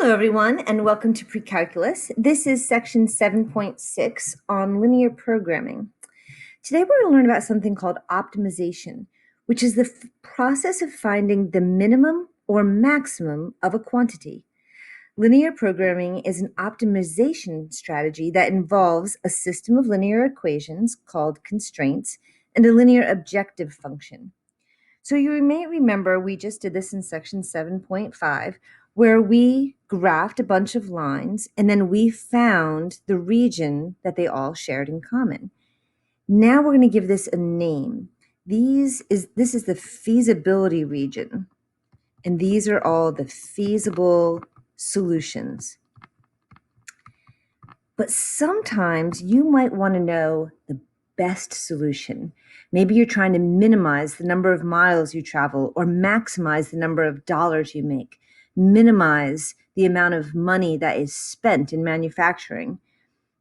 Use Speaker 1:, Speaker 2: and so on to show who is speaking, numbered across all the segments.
Speaker 1: Hello, everyone, and welcome to Precalculus. This is section 7.6 on linear programming. Today, we're going to learn about something called optimization, which is the process of finding the minimum or maximum of a quantity. Linear programming is an optimization strategy that involves a system of linear equations called constraints and a linear objective function. So you may remember we just did this in section 7.5, where we graphed a bunch of lines and then we found the region that they all shared in common. Now we're going to give this a name. This is the feasibility region, and these are all the feasible solutions. But sometimes you might want to know the best solution. Maybe you're trying to minimize the number of miles you travel or maximize the number of dollars you make, minimize the amount of money that is spent in manufacturing.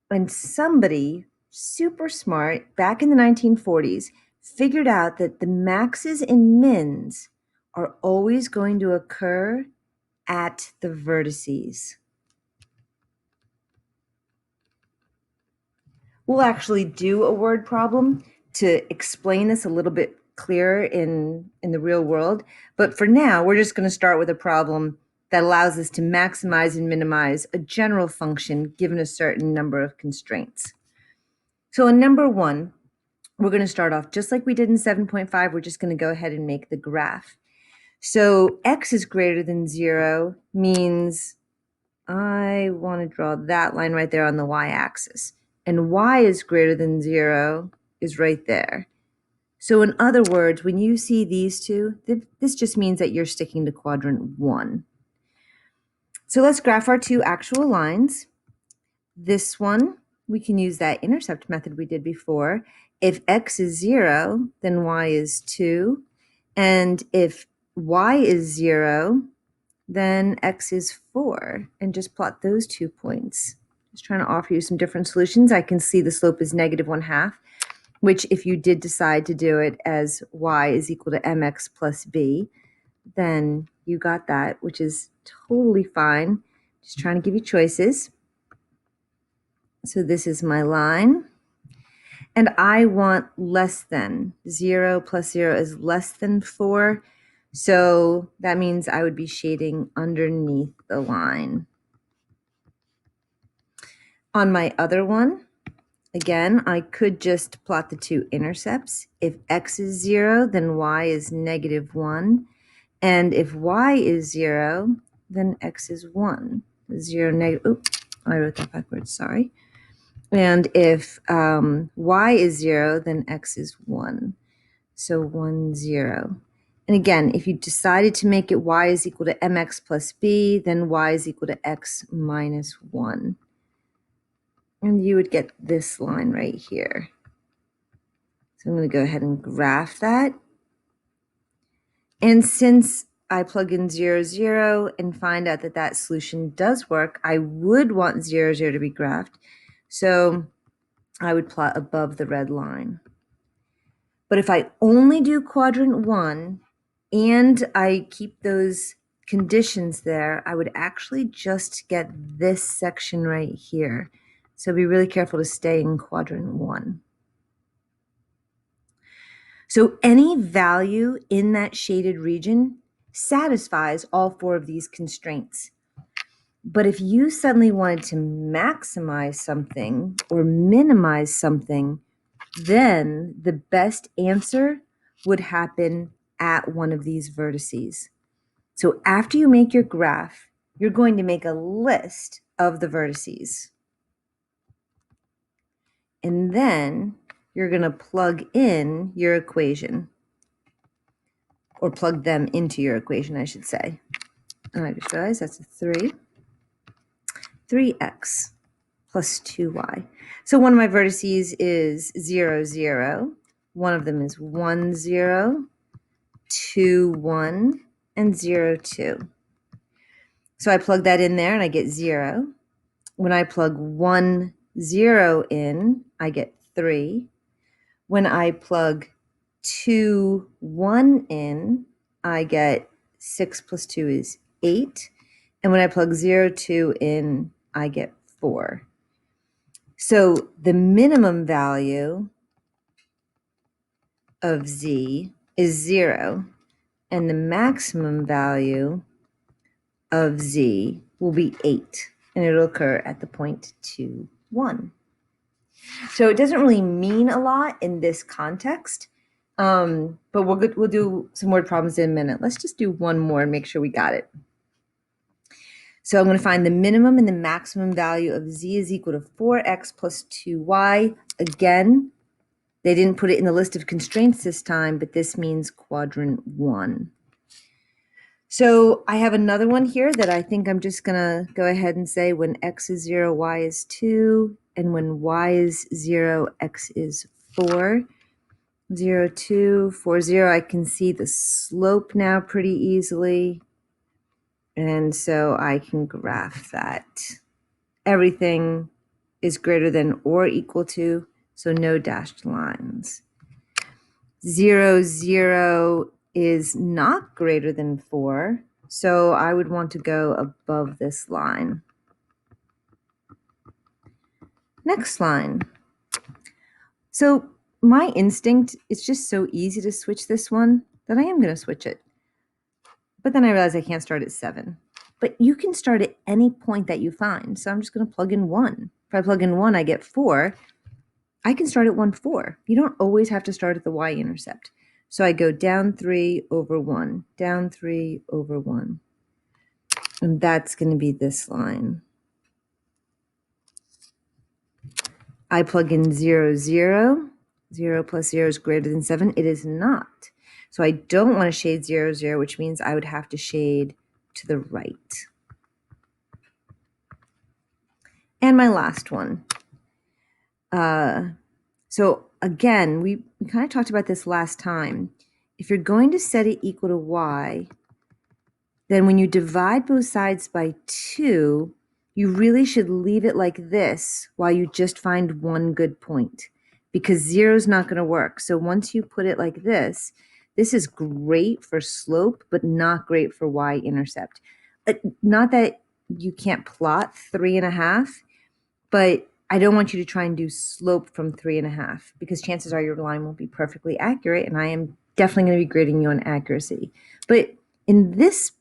Speaker 1: And somebody super smart back in the 1940s figured out that the maxes and mins are always going to occur at the vertices. We'll actually do a word problem to explain this a little bit clearer in the real world. But for now, we're just going to start with a problem that allows us to maximize and minimize a general function given a certain number of constraints. So in number 1, we're going to start off just like we did in 7.5. We're just going to go ahead and make the graph. So x is greater than 0 means I want to draw that line right there on the y-axis. And y is greater than 0 is right there. So in other words, when you see these two, this just means that you're sticking to quadrant 1. So let's graph our two actual lines. This one, we can use that intercept method we did before. If x is 0, then y is 2. And if y is 0, then x is 4. And just plot those 2 points. Just trying to offer you some different solutions. I can see the slope is -1/2, which if you did decide to do it as y is equal to mx plus b, then you got that, which is totally fine. Just trying to give you choices. So this is my line. And I want less than. 0 plus 0 is less than 4. So that means I would be shading underneath the line. On my other one, again, I could just plot the two intercepts. If x is 0, then y is -1. And if y is 0, then x is 1. 0, negative, oops, I wrote that backwards, sorry. And if y is 0, then x is 1. So 1, 0. And again, if you decided to make it y is equal to mx plus b, then y is equal to x minus 1. And you would get this line right here. So I'm going to go ahead and graph that. And since I plug in 0, 0 and find out that that solution does work, I would want 0, 0 to be graphed. So I would plot above the red line. But if I only do quadrant 1 and I keep those conditions there, I would actually just get this section right here. So be really careful to stay in quadrant 1. So any value in that shaded region satisfies all 4 of these constraints. But if you suddenly wanted to maximize something or minimize something, then the best answer would happen at one of these vertices. So after you make your graph, you're going to make a list of the vertices. And then you're going to plug in your equation, or plug them into your equation, I should say. And I just realized that's a 3x plus 2y. So one of my vertices is 0, 0. One of them is 1, 0, 2, 1, and 0, 2. So I plug that in there and I get 0. When I plug 1, 0 in, I get 3. When I plug 2, 1 in, I get 6 plus 2 is 8. And when I plug 0, 2 in, I get 4. So the minimum value of z is 0, and the maximum value of z will be 8, and it'll occur at the point 2, 1. So it doesn't really mean a lot in this context, but we'll do some word problems in a minute. Let's just do one more and make sure we got it. So I'm going to find the minimum and the maximum value of z is equal to 4x plus 2y. Again, they didn't put it in the list of constraints this time, but this means quadrant 1. So I have another one here that I think I'm just going to go ahead and say when x is 0, y is 2, and when y is 0, x is 4. 0, 2, 4, 0. I can see the slope now pretty easily. And so I can graph that. Everything is greater than or equal to, so no dashed lines. 0, 0 is not greater than 4, so I would want to go above this line. Next line. So my instinct, it's just so easy to switch this one that I am going to switch it. But then I realize I can't start at 7. But you can start at any point that you find. So I'm just going to plug in 1. If I plug in 1, I get 4. I can start at 1, 4. You don't always have to start at the y-intercept. So I go down 3 over 1, down 3 over 1. And that's going to be this line. I plug in 0, 0. 0 plus 0 is greater than 7. It is not. So I don't want to shade 0, 0, which means I would have to shade to the right. And my last one. So again, we kind of talked about this last time. If you're going to set it equal to y, then when you divide both sides by 2, you really should leave it like this while you just find one good point, because 0 is not going to work. So once you put it like this is great for slope, but not great for y-intercept. Not that you can't plot 3.5, but I don't want you to try and do slope from 3.5, because chances are your line won't be perfectly accurate, and I am definitely going to be grading you on accuracy. But in this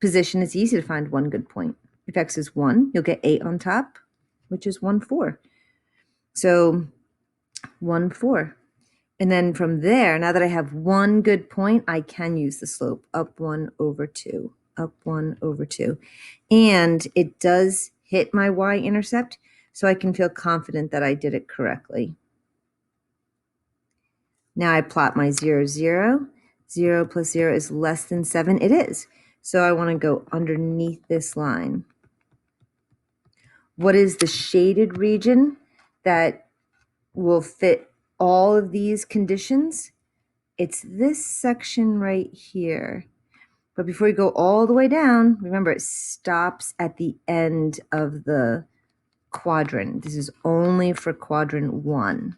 Speaker 1: position, it's easy to find one good point. If x is 1, you'll get 8 on top, which is 1, 4. So 1, 4. And then from there, now that I have one good point, I can use the slope, up 1 over 2, up 1 over 2. And it does hit my y-intercept, so I can feel confident that I did it correctly. Now I plot my 0, 0. 0 plus 0 is less than 7. It is. So I want to go underneath this line. What is the shaded region that will fit all of these conditions? It's this section right here. But before you go all the way down, remember it stops at the end of the quadrant. This is only for quadrant 1.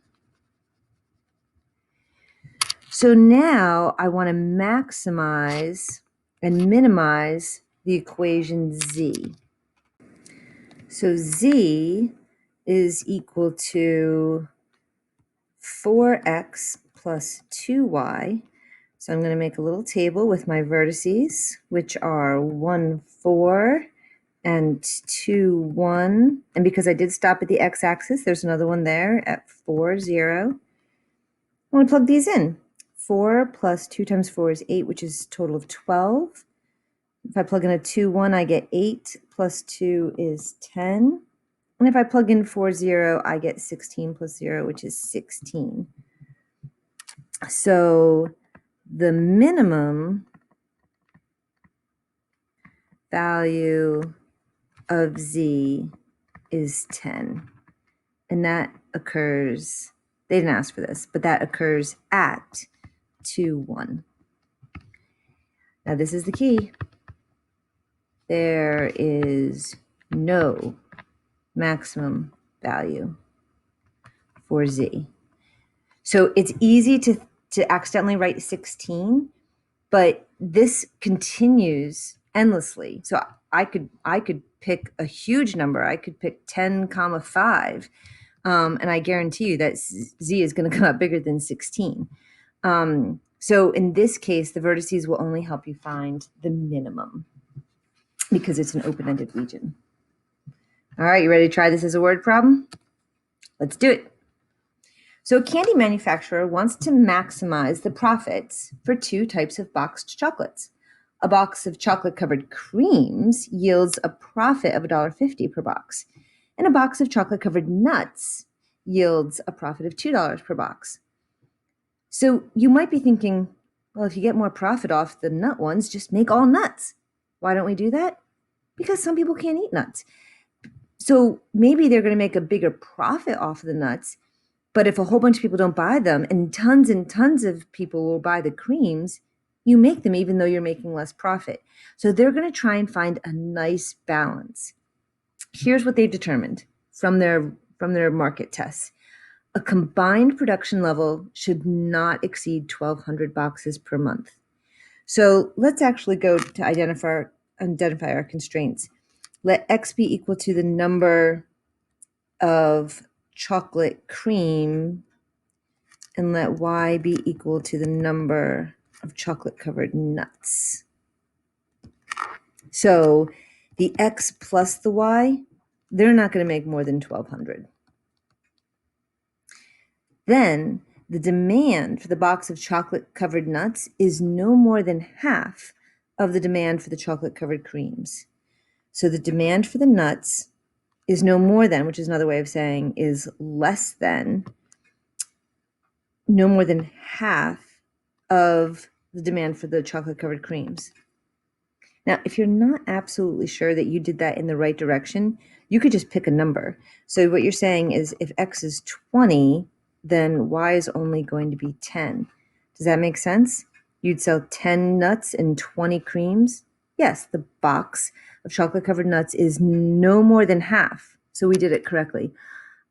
Speaker 1: So now I want to maximize and minimize the equation z. So z is equal to 4x plus 2y. So I'm going to make a little table with my vertices, which are 1, 4, and 2, 1. And because I did stop at the x-axis, there's another one there at 4, 0. I'm going to plug these in. 4 plus 2 times 4 is 8, which is a total of 12. If I plug in a 2, 1, I get 8 plus 2 is 10. And if I plug in 4, 0, I get 16 plus 0, which is 16. So the minimum value of z is 10. And that occurs, they didn't ask for this, but that occurs at 2, 1. Now this is the key. There is no maximum value for z. So it's easy to accidentally write 16, but this continues endlessly. So I could pick a huge number. I could pick 10 comma 5. And I guarantee you that Z is going to come out bigger than 16. So in this case, the vertices will only help you find the minimum because it's an open-ended region. All right, you ready to try this as a word problem? Let's do it. So a candy manufacturer wants to maximize the profits for two types of boxed chocolates. A box of chocolate-covered creams yields a profit of $1.50 per box, and a box of chocolate-covered nuts yields a profit of $2 per box. So you might be thinking, well, if you get more profit off the nut ones, just make all nuts. Why don't we do that? Because some people can't eat nuts. So maybe they're going to make a bigger profit off of the nuts, but if a whole bunch of people don't buy them and tons of people will buy the creams, you make them even though you're making less profit. So they're going to try and find a nice balance. Here's what they've determined from their market tests. A combined production level should not exceed 1,200 boxes per month. So let's actually go to identify our constraints. Let X be equal to the number of chocolate cream, and let Y be equal to the number of chocolate-covered nuts. So the X plus the Y, they're not going to make more than 1,200. Then the demand for the box of chocolate-covered nuts is no more than half of the demand for the chocolate-covered creams. So the demand for the nuts is no more than, which is another way of saying is less than, no more than half of the demand for the chocolate-covered creams. Now, if you're not absolutely sure that you did that in the right direction, you could just pick a number. So what you're saying is if X is 20, then Y is only going to be 10. Does that make sense? You'd sell 10 nuts and 20 creams? Yes, the box of chocolate-covered nuts is no more than half. So we did it correctly.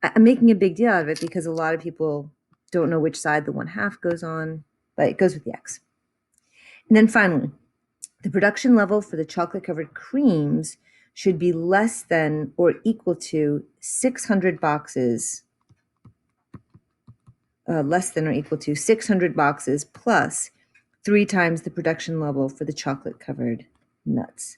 Speaker 1: I'm making a big deal out of it because a lot of people don't know which side the 1/2 goes on, but it goes with the X. And then finally, the production level for the chocolate-covered creams should be less than or equal to 600 boxes, less than or equal to 600 boxes plus 3 times the production level for the chocolate-covered nuts.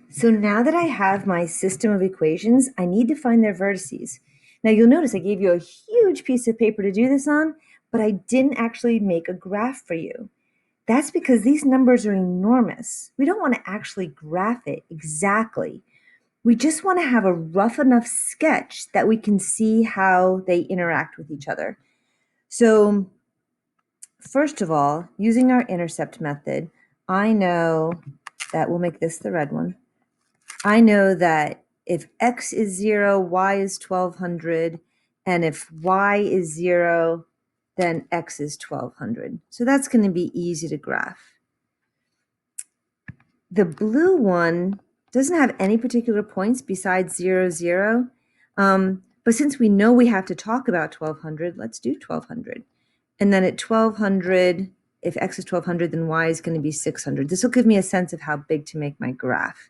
Speaker 1: So now that I have my system of equations, I need to find their vertices. Now you'll notice I gave you a huge piece of paper to do this on, but I didn't actually make a graph for you. That's because these numbers are enormous. We don't want to actually graph it exactly. We just want to have a rough enough sketch that we can see how they interact with each other. So first of all, using our intercept method, I know that we'll make this the red one. I know that if X is 0, Y is 1,200, and if Y is 0, then X is 1,200. So that's going to be easy to graph. The blue one doesn't have any particular points besides 0, 0. But since we know we have to talk about 1,200, let's do 1,200. And then at 1,200, if X is 1,200, then Y is going to be 600. This will give me a sense of how big to make my graph.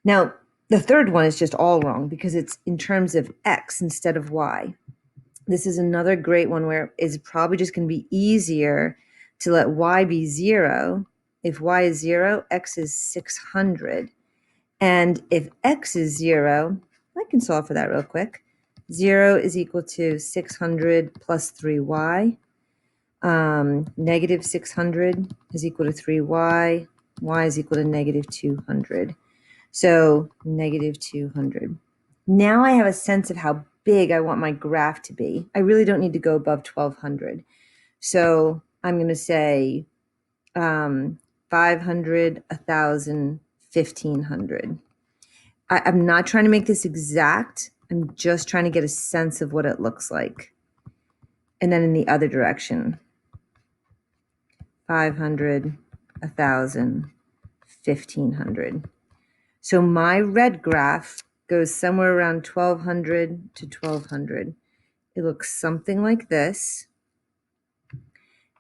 Speaker 1: Now, the third one is just all wrong because it's in terms of X instead of Y. This is another great one where it's probably just going to be easier to let Y be 0. If Y is 0, X is 600. And if X is 0, I can solve for that real quick. 0 is equal to 600 plus 3Y. Negative 600 is equal to 3Y. Y is equal to negative 200. So negative 200. Now I have a sense of how big I want my graph to be. I really don't need to go above 1,200. So I'm going to say 500, 1,000, 1,500. I'm not trying to make this exact. I'm just trying to get a sense of what it looks like. And then in the other direction, 500, 1,000, 1,500. So my red graph goes somewhere around 1,200 to 1,200. It looks something like this.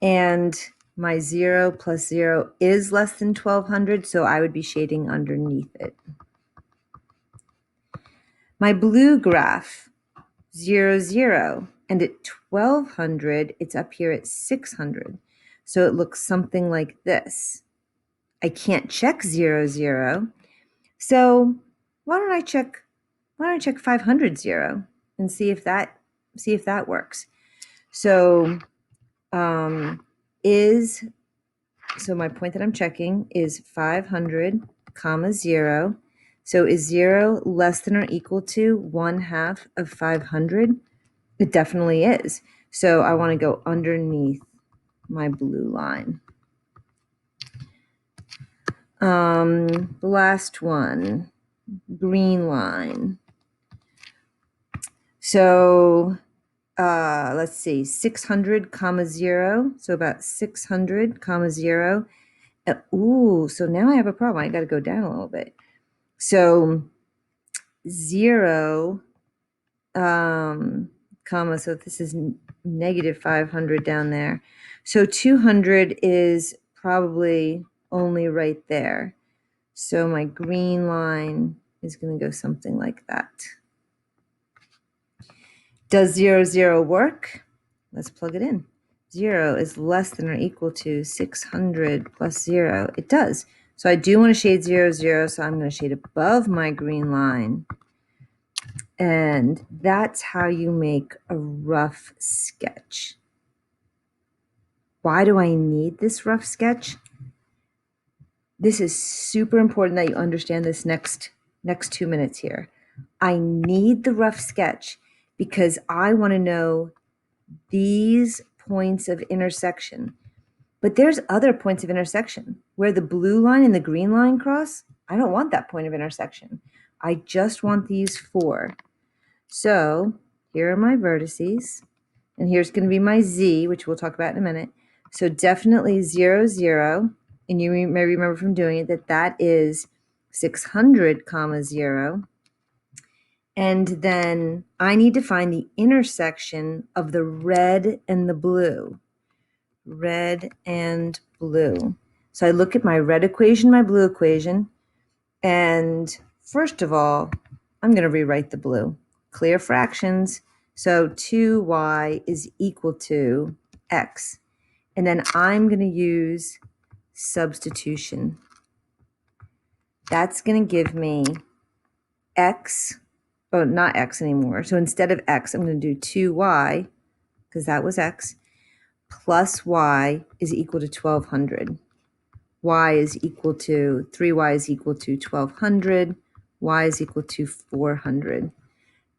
Speaker 1: And my 0 plus 0 is less than 1200, so I would be shading underneath it. My blue graph, 0, 0, and at 1200, it's up here at 600. So it looks something like this. I can't check 0, 0. So why don't I check 500, 0 and see if that works. So so my point that I'm checking is 500, comma 0. So is 0 less than or equal to 1/2 of 500? It definitely is. So I want to go underneath my blue line. The last one, green line. So let's see, 600, comma 0. So about 600, comma 0. So now I have a problem. I got to go down a little bit. So 0, comma, so this is negative 500 down there. So 200 is probably only right there. So my green line is going to go something like that. Does 0, 0 work? Let's plug it in. 0 is less than or equal to 600 plus 0. It does. So I do want to shade 0, 0, so I'm going to shade above my green line. And that's how you make a rough sketch. Why do I need this rough sketch? This is super important that you understand this next 2 minutes here. I need the rough sketch because I want to know these points of intersection. But there's other points of intersection where the blue line and the green line cross. I don't want that point of intersection. I just want these 4. So here are my vertices, and here's going to be my z, which we'll talk about in a minute. So definitely 0, 0, and you may remember from doing it that is 600, comma 0. And then I need to find the intersection of the red and the blue. Red and blue. So I look at my red equation, my blue equation, and first of all, I'm going to rewrite the blue. Clear fractions. So 2y is equal to x. And then I'm going to use substitution. That's going to give me x, oh, not x anymore. So instead of x, I'm going to do 2y, because that was x, plus y is equal to 1200. Y is equal to, 3y is equal to 1200. Y is equal to 400.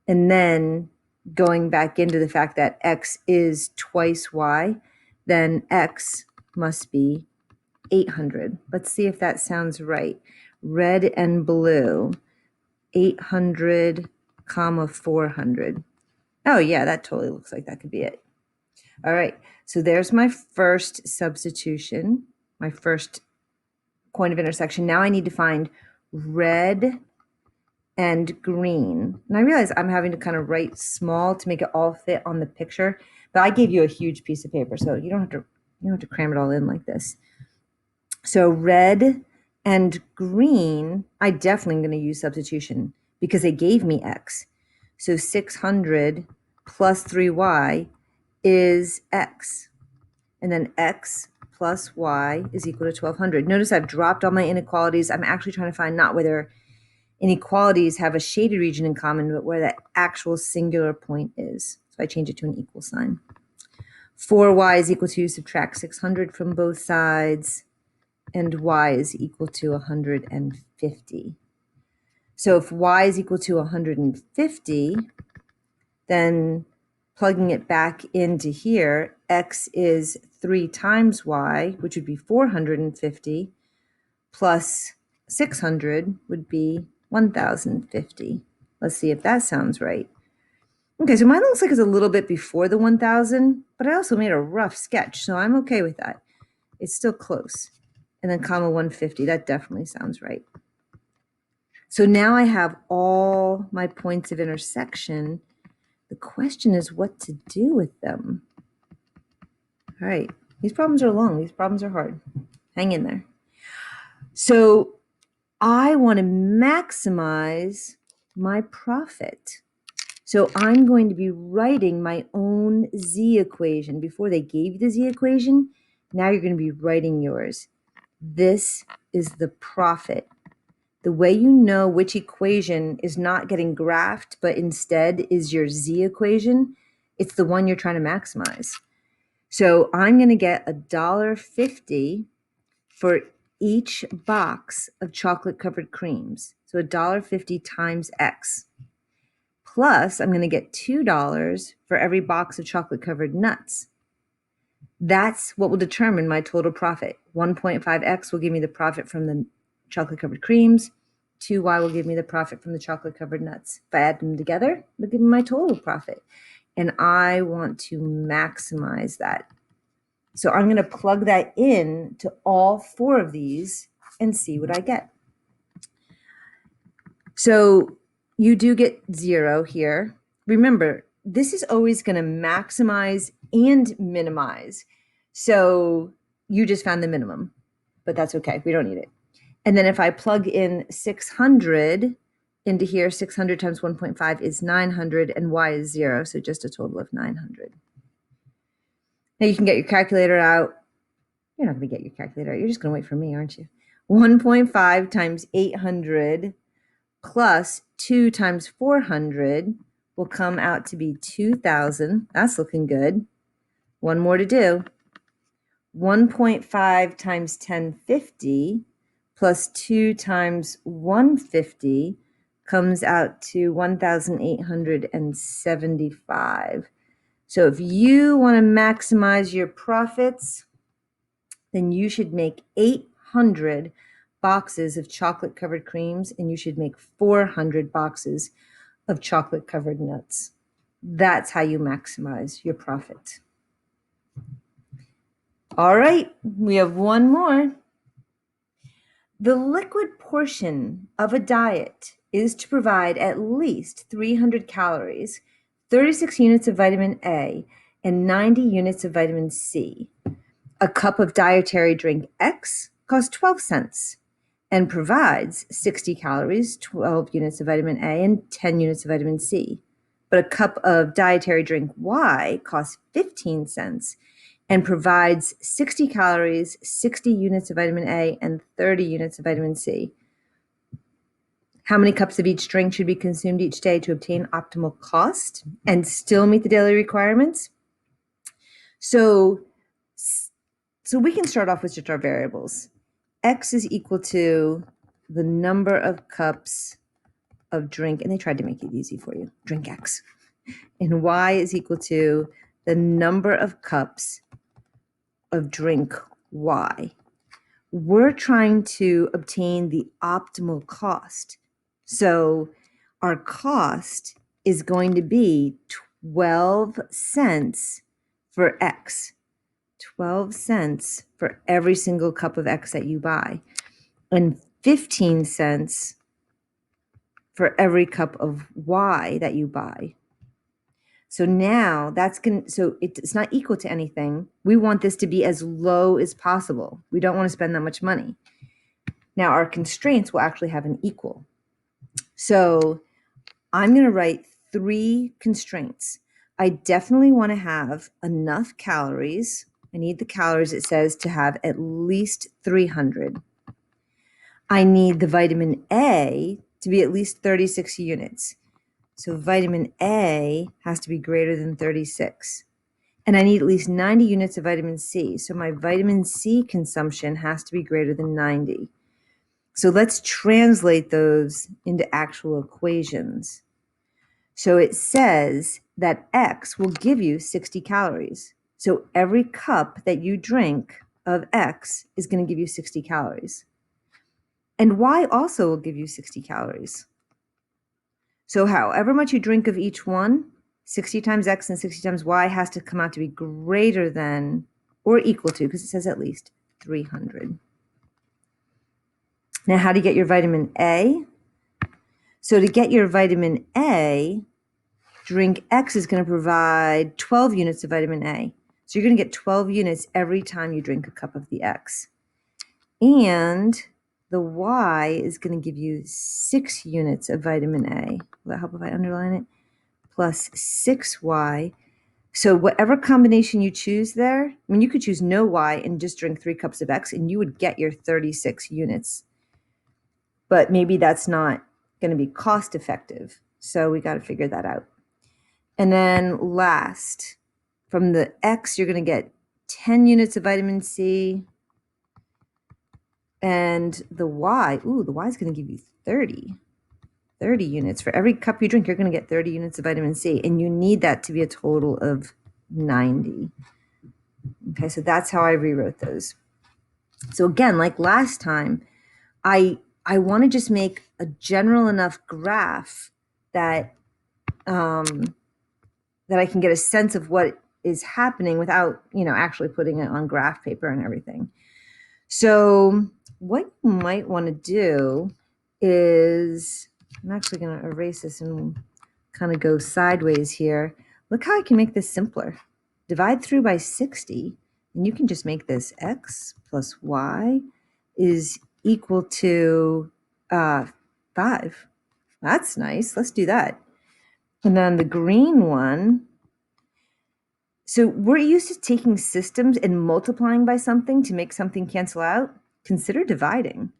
Speaker 1: And then going back into the fact that x is twice y, then x must be 800. Let's see if that sounds right. Red and blue, 800, comma 400. Oh yeah, that totally looks like that could be it. All right, so there's my first substitution, my first point of intersection. Now I need to find red and green. And I realize I'm having to kind of write small to make it all fit on the picture, but I gave you a huge piece of paper, so you don't have to cram it all in like this. So red and green, I definitely am going to use substitution because they gave me x. So 600 plus 3y is x. And then x plus y is equal to 1200. Notice I've dropped all my inequalities. I'm actually trying to find not whether inequalities have a shaded region in common, but where that actual singular point is. So I change it to an equal sign. 4y is equal to, subtract 600 from both sides, and y is equal to 150. So if y is equal to 150, then plugging it back into here, x is 3 times y, which would be 450, plus 600 would be 1050. Let's see if that sounds right. Okay, so mine looks like it's a little bit before the 1000, but I also made a rough sketch, so I'm okay with that. It's still close. And then comma 150, that definitely sounds right. So now I have all my points of intersection. The question is what to do with them. All right, These problems are long. These problems are hard. Hang in there. So I want to maximize my profit. So I'm going to be writing my own z equation. Before they gave you the z equation, now you're going to be writing yours. This is the profit. The way you know which equation is not getting graphed, but instead is your z equation, it's the one you're trying to maximize. So I'm going to get $1.50 for each box of chocolate covered creams. So $1.50 times X. Plus, I'm going to get $2 for every box of chocolate covered nuts. That's what will determine my total profit. 1.5x will give me the profit from the chocolate covered creams. 2y will give me the profit from the chocolate covered nuts. If I add them together, it'll give me my total profit. And I want to maximize that. So I'm going to plug that in to all 4 of these and see what I get. So you do get 0 here. Remember, this is always going to maximize and minimize. So you just found the minimum, but that's okay. We don't need it. And then if I plug in 600 into here, 600 times 1.5 is 900 and y is 0. So just a total of 900. Now you can get your calculator out. You're not going to get your calculator out. You're just going to wait for me, aren't you? 1.5 times 800 plus 2 times 400 will come out to be 2,000. That's looking good. One more to do. 1.5 times 1050 plus 2 times 150 comes out to 1,875. So if you want to maximize your profits, then you should make 800 boxes of chocolate covered creams and you should make 400 boxes of chocolate covered nuts. That's how you maximize your profit. All right, we have one more. The liquid portion of a diet is to provide at least 300 calories, 36 units of vitamin A, and 90 units of vitamin C. A cup of dietary drink X costs 12 cents and provides 60 calories, 12 units of vitamin A, and 10 units of vitamin C. But a cup of dietary drink Y costs 15 cents and provides 60 calories, 60 units of vitamin A, and 30 units of vitamin C. How many cups of each drink should be consumed each day to obtain optimal cost and still meet the daily requirements? So we can start off with just our variables. X is equal to the number of cups of drink, and they tried to make it easy for you, drink X. And Y is equal to the number of cups of drink Y. We're trying to obtain the optimal cost. So our cost is going to be 12 cents for X. 12 cents for every single cup of X that you buy, and 15 cents for every cup of Y that you buy. So now it's not equal to anything. We want this to be as low as possible. We don't want to spend that much money. Now our constraints will actually have an equal. So I'm going to write 3 constraints. I definitely want to have enough calories. I need the calories, it says, to have at least 300. I need the vitamin A to be at least 36 units. So vitamin A has to be greater than 36. And I need at least 90 units of vitamin C. So my vitamin C consumption has to be greater than 90. So let's translate those into actual equations. So it says that X will give you 60 calories. So every cup that you drink of X is going to give you 60 calories. And Y also will give you 60 calories. So however much you drink of each one, 60 times X and 60 times Y has to come out to be greater than or equal to, because it says at least 300. Now, how do you get your vitamin A? So to get your vitamin A, drink X is going to provide 12 units of vitamin A. So you're going to get 12 units every time you drink a cup of the X. And the Y is going to give you 6 units of vitamin A. Will that help if I underline it? Plus 6Y. So whatever combination you choose there, I mean, you could choose no Y and just drink 3 cups of X, and you would get your 36 units. But maybe that's not going to be cost effective. So we got to figure that out. And then last, from the X, you're going to get 10 units of vitamin C. And the Y, the Y is going to give you 30 units. For every cup you drink, you're going to get 30 units of vitamin C. And you need that to be a total of 90. Okay, so that's how I rewrote those. So again, like last time, I want to just make a general enough graph that that I can get a sense of what is happening without, actually putting it on graph paper and everything. So what you might want to do is, I'm actually going to erase this and kind of go sideways here. Look how I can make this simpler. Divide through by 60, and you can just make this X plus Y is equal to 5. That's nice. Let's do that. And then the green one, so we're used to taking systems and multiplying by something to make something cancel out. Consider dividing.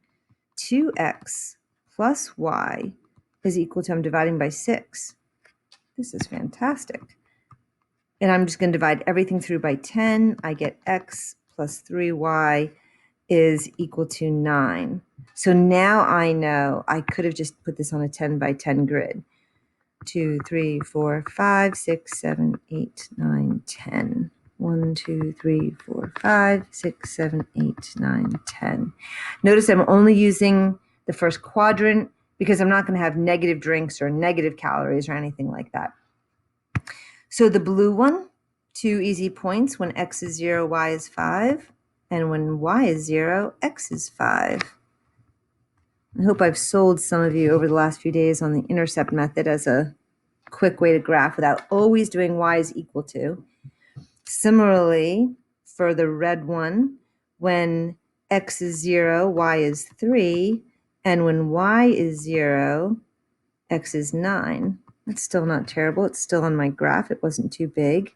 Speaker 1: 2x plus y is equal to, I'm dividing by 6. This is fantastic. And I'm just going to divide everything through by 10. I get x plus 3y is equal to 9. So now I know I could have just put this on a 10 by 10 grid. 2, 3, 4, 5, 6, 7, 8, 9, 10. 1, 2, 3, 4, 5, 6, 7, 8, 9, 10. Notice I'm only using the first quadrant because I'm not going to have negative drinks or negative calories or anything like that. So the blue one, 2 easy points. When x is 0, y is 5. And when y is 0, x is 5. I hope I've sold some of you over the last few days on the intercept method as a quick way to graph without always doing y is equal to. Similarly, for the red one, when x is 0, y is 3, and when y is 0, x is 9. That's still not terrible. It's still on my graph. It wasn't too big.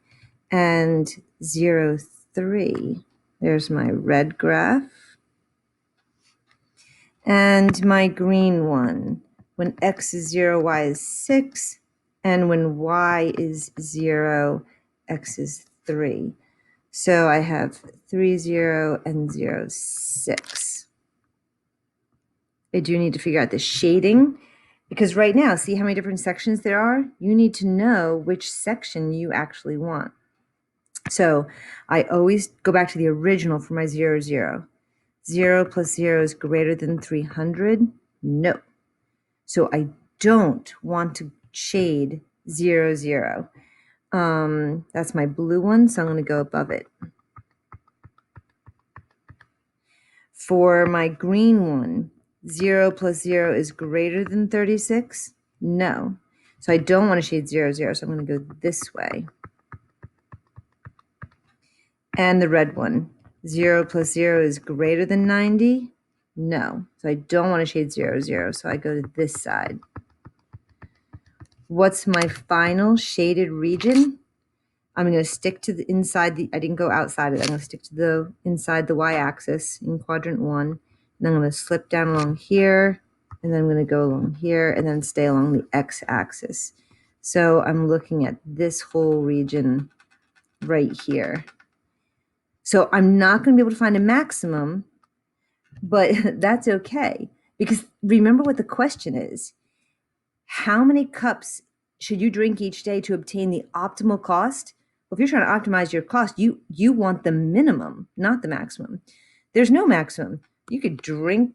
Speaker 1: And 0, 3. There's my red graph. And my green one, when x is 0, y is 6, and when y is 0, x is 3. So I have 3, 0, and 0, 6. I do need to figure out the shading, because right now, see how many different sections there are? You need to know which section you actually want. So I always go back to the original for my 0, 0. 0 plus 0 is greater than 300? No. So I don't want to shade 0, 0. That's my blue one, so I'm going to go above it. For my green one, 0 plus 0 is greater than 36? No. So I don't want to shade 0, 0, so I'm going to go this way. And the red one, 0 plus 0 is greater than 90? No. So I don't want to shade 0, 0, so I go to this side. What's my final shaded region? I'm going to stick to the inside, I didn't go outside of it. I'm going to stick to the inside the y-axis in quadrant 1. And then I'm going to slip down along here, and then I'm going to go along here, and then stay along the x-axis. So I'm looking at this whole region right here. So I'm not going to be able to find a maximum, but that's okay. Because remember what the question is. How many cups should you drink each day to obtain the optimal cost? Well, if you're trying to optimize your cost, you want the minimum, not the maximum. There's no maximum. You could drink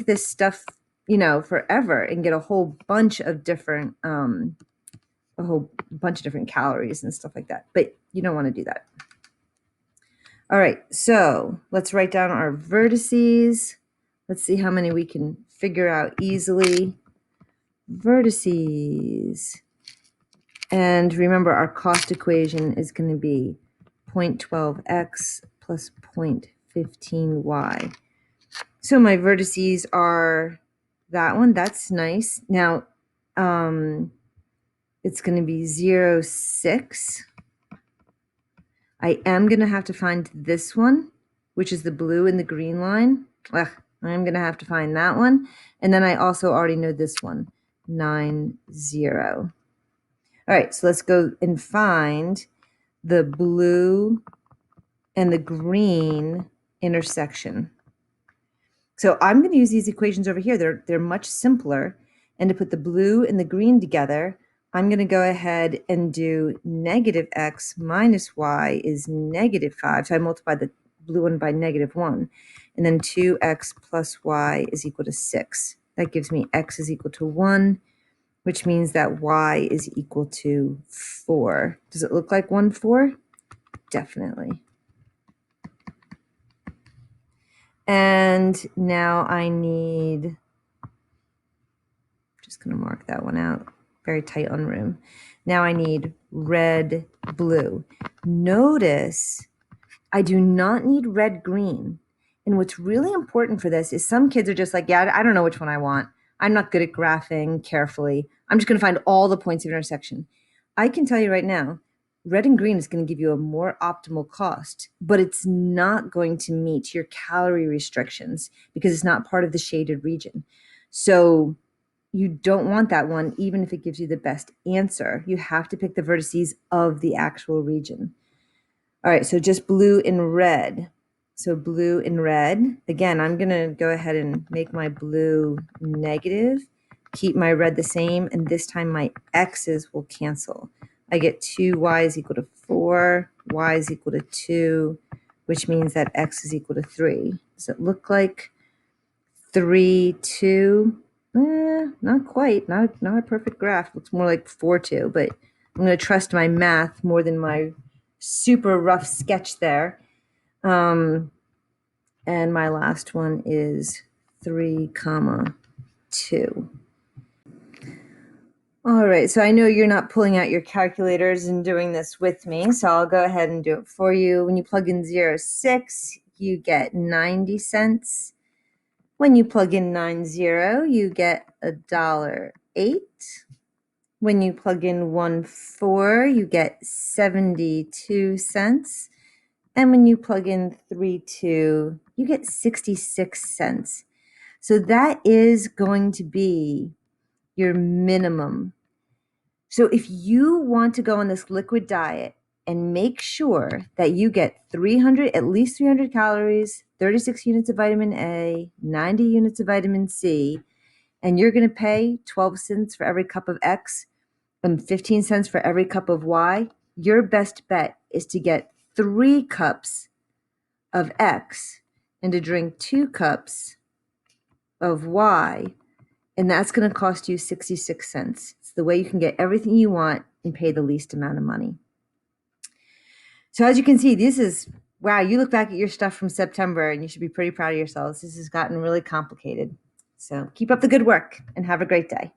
Speaker 1: this stuff, forever and get a whole bunch of different calories and stuff like that. But you don't want to do that. All right, so let's write down our vertices. Let's see how many we can figure out easily. Vertices. And remember, our cost equation is going to be 0.12x plus 0.15y. So my vertices are that one. That's nice. Now, it's going to be 0, 6. I am going to have to find this one, which is the blue and the green line. Ugh, I'm going to have to find that one. And then I also already know this one, 9, 0. All right, so let's go and find the blue and the green intersection. So I'm going to use these equations over here. They're much simpler. And to put the blue and the green together, I'm going to go ahead and do negative x minus y is negative 5. So I multiply the blue one by negative 1. And then 2x plus y is equal to 6. That gives me x is equal to 1, which means that y is equal to 4. Does it look like 1, 4? Definitely. And now I need, just going to mark that one out, very tight on room. Now I need red, blue. Notice I do not need red, green. And what's really important for this is some kids are just like, yeah, I don't know which one I want. I'm not good at graphing carefully. I'm just going to find all the points of intersection. I can tell you right now, red and green is going to give you a more optimal cost, but it's not going to meet your calorie restrictions because it's not part of the shaded region. So you don't want that one, even if it gives you the best answer. You have to pick the vertices of the actual region. All right, so just blue and red. So blue and red. Again, I'm going to go ahead and make my blue negative, keep my red the same, and this time my x's will cancel. I get 2y is equal to 4, y is equal to 2, which means that x is equal to 3. Does it look like 3, 2? Not quite. Not a perfect graph. Looks more like 4, 2, but I'm going to trust my math more than my super rough sketch there. And my last one is 3, 2. All right, so I know you're not pulling out your calculators and doing this with me, so I'll go ahead and do it for you. When you plug in 0, 6, you get 90 cents. When you plug in 90, you get $1.08. When you plug in 14, you get 72 cents. And when you plug in 32, you get 66 cents. So that is going to be your minimum. So if you want to go on this liquid diet and make sure that you get at least 300 calories, 36 units of vitamin A, 90 units of vitamin C, and you're going to pay 12 cents for every cup of X and 15 cents for every cup of Y, your best bet is to get 3 cups of X and to drink 2 cups of Y, and that's going to cost you 66 cents. It's the way you can get everything you want and pay the least amount of money. So as you can see, this is, wow, you look back at your stuff from September and you should be pretty proud of yourselves. This has gotten really complicated. So keep up the good work and have a great day.